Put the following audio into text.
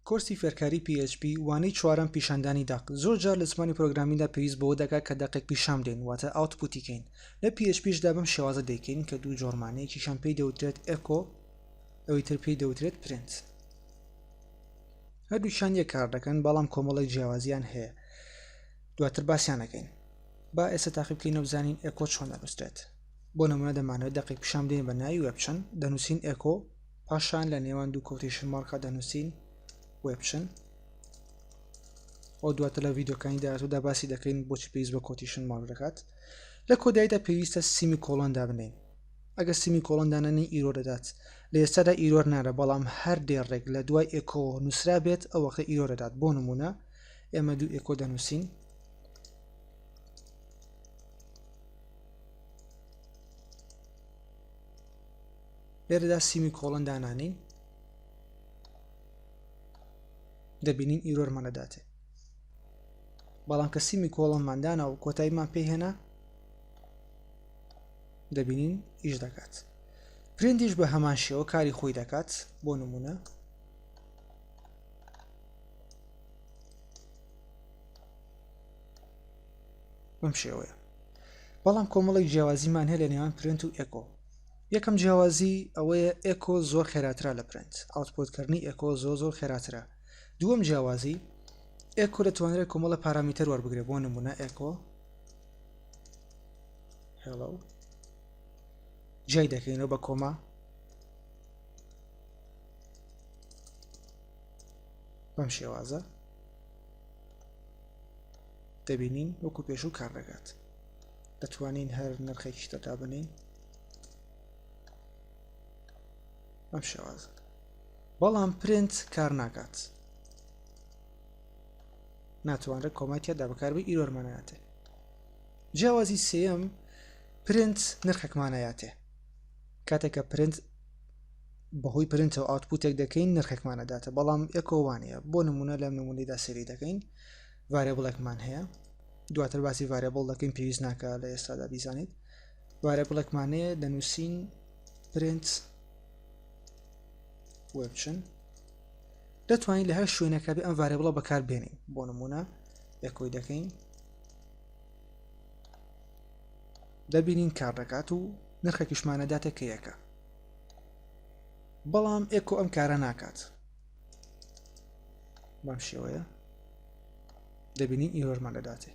کۆرسی فێرکاری PHP وانەی چوارەم پیشاندانی داق زۆر جار لە زمانی پرۆگرامیندا پێویست بەوە دەکات کە دەقێک پیشام دێن واتە ئاوتپوتی کەین لە PHPشدا بەم شێوازە دەیکەین کە دوو جۆرمانەیەکیشان پێی دەوترێت ئێکۆ ئەوەی تر پێی دەوترێت پرنت هەردووشان یەک کار دەکەن بەڵام کۆمەڵی جیاوازیان هەیە دواتر باسییان نەکەین با ئێستا تاقی بکەین و بزانین ئێکۆ چۆن دەنووسرێت بۆ نمونە دەمانەوێت دەقێک پیشام دێن بە ناوی وێبچن دەنووسین ئێکۆ پاشان لە نێوان دوو کۆتیشن مارکە دەنووسین وێبچن ئەو دواتر لە ڤیدۆکانی داهاتوودا باسی دەکەین بۆچی پێویست بە کۆتیشن مارک دەکات لە کۆداییدا پێویستە سیمی کۆڵۆن دابنێین ئەگە سیمی کۆڵۆن دانانی ئیرۆ دەدات لە ئێستادا ئیرۆر نارە بەڵام هەر دێڕێک لە دوای ئێکۆ نووسرا بێت ئەو وەختە ئیرۆ دەدات بۆ نمونە ئێمە دوو ئێکۆ دەنووسین لێرەدا سیمی کۆڵۆن دانانین دەبینین ئیرۆرمان دەداتێ بەڵام کە سیمی کۆڵۆنماندانە و کۆتاییمان پێی هێنا دەبینین ئیش دەکات پرنتیش بە هەمان شێوە کاری خۆی دەکات بۆ نمونە بەم شێوەیە بەڵام کۆمەڵێک جیاوازیمان هەیە لە نێوان پرنت و ئێکۆ یەکەم جیاوازی ئەوەیە ئێکۆ زۆر خێراترە لە پرنت ئاوتپوتکردنی ئێکۆ زۆر خێراترە دووەم جیاوازی ئێکۆ دەتوانرێت کۆمەڵە پارامیتەر وەربگرێت بۆ نمونە ئێکۆ هێڵۆ جای دەکەینەوە بە کۆما بەم شێوازە دەبینین وەکو پێشوو کار دەکات دەتوانین هەر نرخێکی تەدا بنین بەم شێوازە بەڵام پرنت کار ناکات ناتوانرێت کۆماتیادا بەکاربێت ئیرۆرمانایاتێ جیاوازی سێەم پرنت نرخێکمانایاتێ کاتێککە پرنت بەهۆی پرنتەوە ئاوتپوتێک دەکەین نرخێکمانەداتە بەڵام ئێکۆوانەیە بۆ نمونە لەم نمونەیدا سێری دەکەین ڤارێبڵێکمان هەیە دواتر باسی ڤارێبڵ دەکەین پێویست ناکە لە ئێستادا بیزانیت ڤارێبڵێکمانەیە دەنووسین پرنت وێبچن دەتوانین لە هەر شوێنەکە بێ ئەم ڤارێبڵە بەکاربێنین بۆ نمونە ئێکۆی دەکەین دەبینین کار دەکات و نرخێکیشمانەداتە کە یەکە بەڵام ئێکۆ ئەم کارە ناکات بەم شێوەیە دەبینین ئیرۆرمان دەداتێ